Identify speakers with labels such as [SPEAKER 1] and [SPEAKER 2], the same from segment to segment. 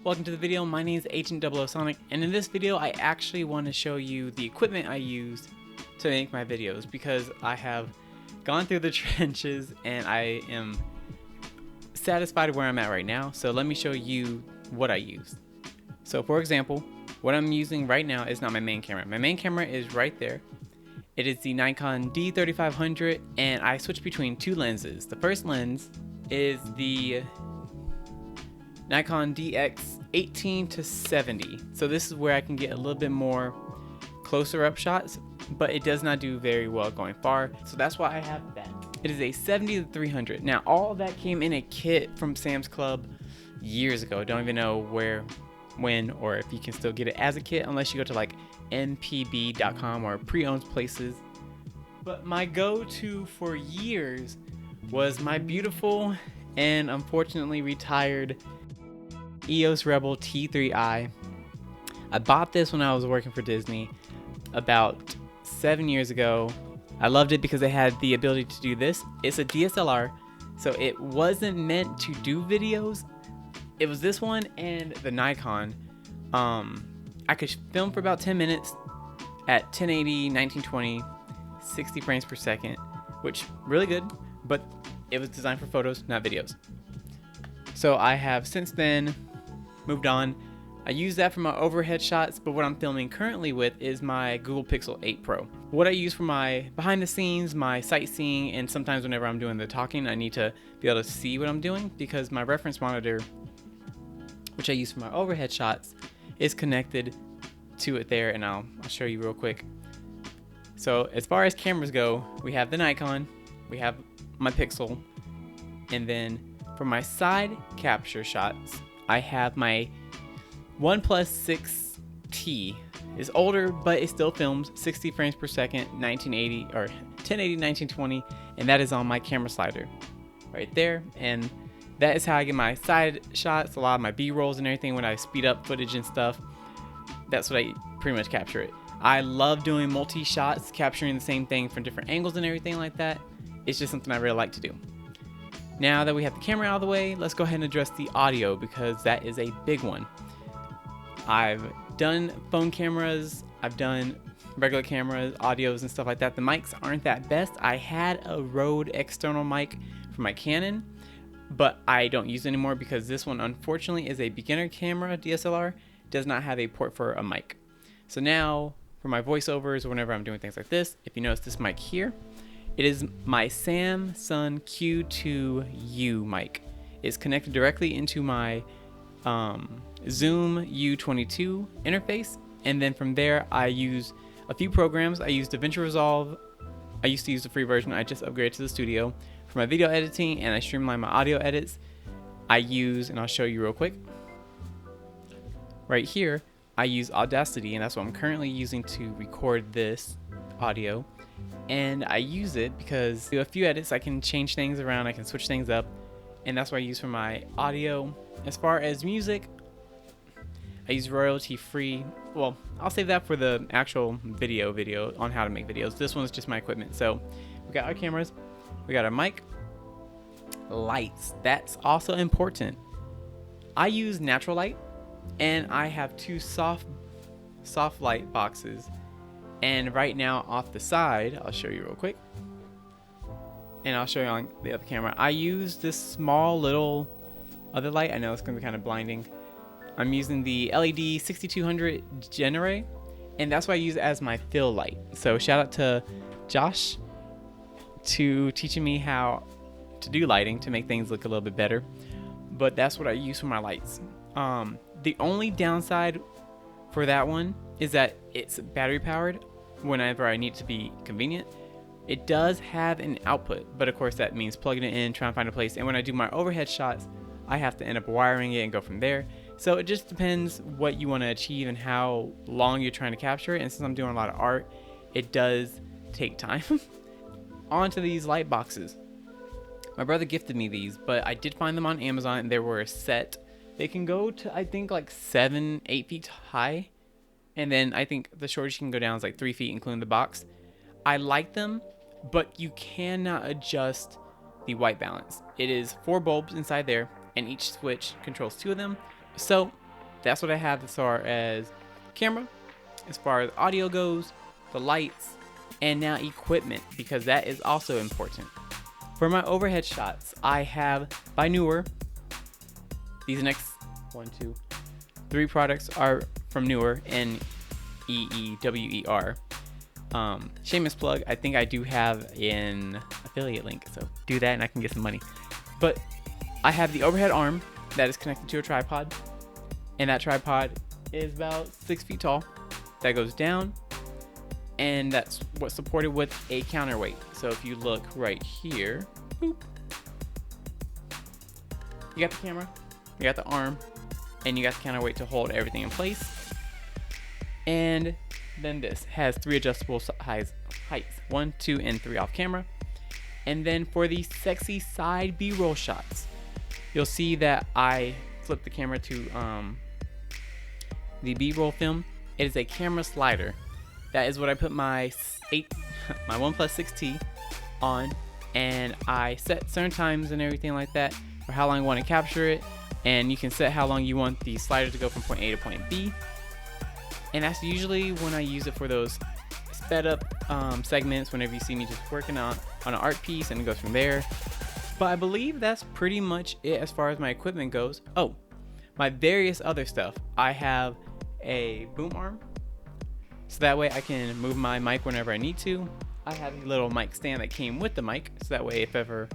[SPEAKER 1] Welcome to the video. My name is Agent 00 Sonic, and in this video I actually want to show you the equipment I use to make my videos, because I have gone through the trenches and I am satisfied where I'm at right now. So let me show you what I use. So for example, what I'm using right now is not my main camera. My main camera is right there. It is the Nikon D3500, and I switch between two lenses. The first lens is the Nikon DX18 to 70. So this is where I can get a little bit more closer up shots, but it does not do very well going far. So that's why I have that. It is a 70 to 300. Now all of that came in a kit from Sam's Club years ago. Don't even know where, when, or if you can still get it as a kit, unless you go to like mpb.com or pre-owned places. But my go-to for years was my beautiful and unfortunately retired EOS Rebel T3i. I bought this when I was working for Disney about 7 years ago. I loved it because it had the ability to do this. It's a DSLR, so it wasn't meant to do videos. It was this one and the Nikon. I could film for about 10 minutes at 1080, 1920, 60 frames per second, which really good, but it was designed for photos, not videos. So I have since then moved on. I use that for my overhead shots, but what I'm filming currently with is my Google Pixel 8 Pro. What I use for my behind the scenes, my sightseeing, and sometimes whenever I'm doing the talking, I need to be able to see what I'm doing, because my reference monitor, which I use for my overhead shots, is connected to it there, and I'll show you real quick. So as far as cameras go, we have the Nikon, we have my Pixel, and then for my side capture shots, I have my OnePlus 6T. It's older, but it still films 60 frames per second, 1980 or 1080, 1920, and that is on my camera slider right there. And that is how I get my side shots, a lot of my B-rolls and everything. When I speed up footage and stuff, that's what I pretty much capture it. I love doing multi-shots, capturing the same thing from different angles and everything like that. It's just something I really like to do. Now that we have the camera out of the way, let's go ahead and address the audio, because that is a big one. I've done phone cameras, I've done regular cameras, audios and stuff like that. The mics aren't that best. I had a Rode external mic for my Canon, but I don't use it anymore because this one unfortunately is a beginner camera DSLR, does not have a port for a mic. So now for my voiceovers or whenever I'm doing things like this, if you notice this mic here, it is my Samsung Q2U mic. It's connected directly into my Zoom U22 interface, and then from there I use a few programs. I use DaVinci Resolve. I used to use the free version. I just upgraded to the Studio for my video editing, and I streamline my audio edits. I use, and I'll show you real quick. Right here, I use Audacity, and that's what I'm currently using to record this audio. And I use it because I do a few edits. I can change things around, I can switch things up, and that's what I use for my audio. As far as music, I use royalty free. Well, I'll save that for the actual video on how to make videos. This one's just my equipment. So we got our cameras, we got our mic, lights. That's also important. I use natural light, and I have two soft light boxes. And right now off the side, I'll show you real quick, and I'll show you on the other camera, I use this small little other light. I know it's gonna be kind of blinding. I'm using the LED 6200 Genere, and that's what I use as my fill light. So shout out to Josh to teaching me how to do lighting to make things look a little bit better. But that's what I use for my lights. The only downside for that one is that it's battery powered whenever I need it to be convenient. It does have an output, but of course that means plugging it in, trying to find a place. And when I do my overhead shots, I have to end up wiring it and go from there. So it just depends what you want to achieve and how long you're trying to capture it. And since I'm doing a lot of art, it does take time. On to these light boxes. My brother gifted me these, but I did find them on Amazon, and they were a set. They can go to, I think, like 7-8 feet high. And then I think the shortest you can go down is like 3 feet, including the box. I like them, but you cannot adjust the white balance. It is 4 bulbs inside there, and each switch controls 2 of them. So that's what I have as far as camera, as far as audio goes, the lights, and now equipment, because that is also important. For my overhead shots, I have by Neewer. These next 3 products are from Neewer, Neewer. Shameless plug, I think I do have an affiliate link, so do that and I can get some money. But I have the overhead arm that is connected to a tripod, and that tripod is about 6 feet tall. That goes down, and that's what's supported with a counterweight. So if you look right here, boop, you got the camera, you got the arm, and you got the counterweight to hold everything in place. And then this has 3 adjustable heights, 1, 2, and 3 off camera. And then for the sexy side B-roll shots, you'll see that I flip the camera to the B-roll film. It is a camera slider. That is what I put my OnePlus 6T on, and I set certain times and everything like that for how long I want to capture it. And you can set how long you want the slider to go from point A to point B. And that's usually when I use it for those sped up segments, whenever you see me just working on an art piece, and it goes from there. But I believe that's pretty much it as far as my equipment goes. Oh, my various other stuff. I have a boom arm, so that way I can move my mic whenever I need to. I have a little mic stand that came with the mic, so that way if ever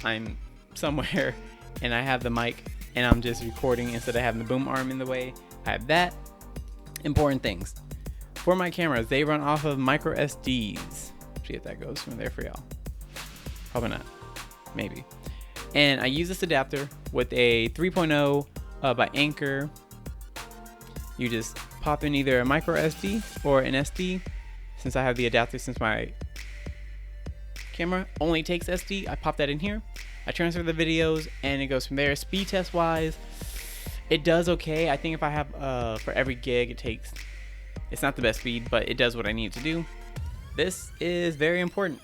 [SPEAKER 1] I'm somewhere and I have the mic and I'm just recording instead of having the boom arm in the way, I have that. Important things. For my cameras, they run off of micro SDs. See if that goes from there for y'all. Probably not. Maybe. And I use this adapter with a 3.0 by Anker. You just pop in either a micro SD or an SD. Since I have the adapter, since my camera only takes SD, I pop that in here. I transfer the videos and it goes from there. Speed test wise, it does okay. I think if I have for every gig, it's not the best speed, but it does what I need to do. This is very important.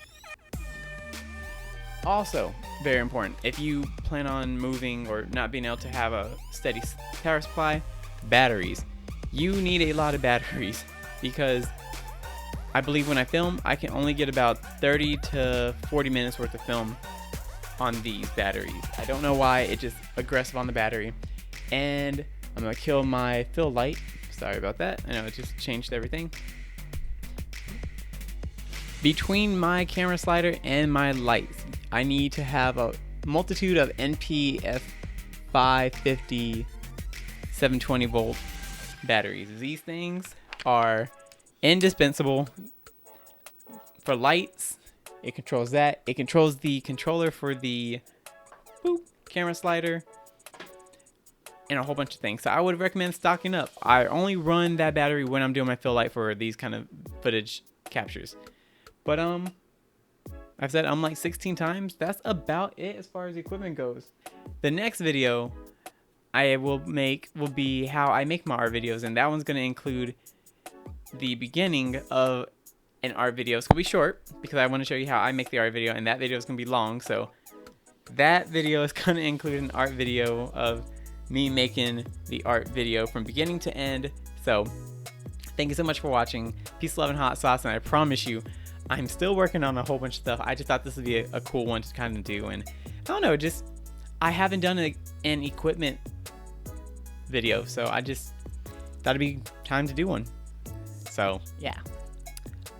[SPEAKER 1] Also very important, if you plan on moving or not being able to have a steady power supply, batteries. You need a lot of batteries, because I believe when I film, I can only get about 30 to 40 minutes worth of film on these batteries. I don't know why, it's just aggressive on the battery. And I'm gonna kill my fill light. Sorry about that. I know it just changed everything. Between my camera slider and my lights, I need to have a multitude of NP F550 720 volt batteries. These things are indispensable for lights. It controls that. It controls the controller for the camera slider and a whole bunch of things. So I would recommend stocking up. I only run that battery when I'm doing my fill light for these kind of footage captures. But I've said like 16 times. That's about it as far as equipment goes. The next video I will make will be how I make my art videos, and that one's going to include the beginning of an art video. It's going to be short because I want to show you how I make the art video, and that video is going to be long. So that video is going to include an art video of me making the art video from beginning to end. So thank you so much for watching. Peace, love, and hot sauce. And I promise you, I'm still working on a whole bunch of stuff. I just thought this would be a cool one to kind of do. And I don't know, just I haven't done an equipment video, so I just thought it'd be time to do one. So yeah,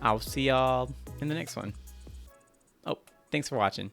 [SPEAKER 1] I'll see y'all in the next one. Oh, thanks for watching.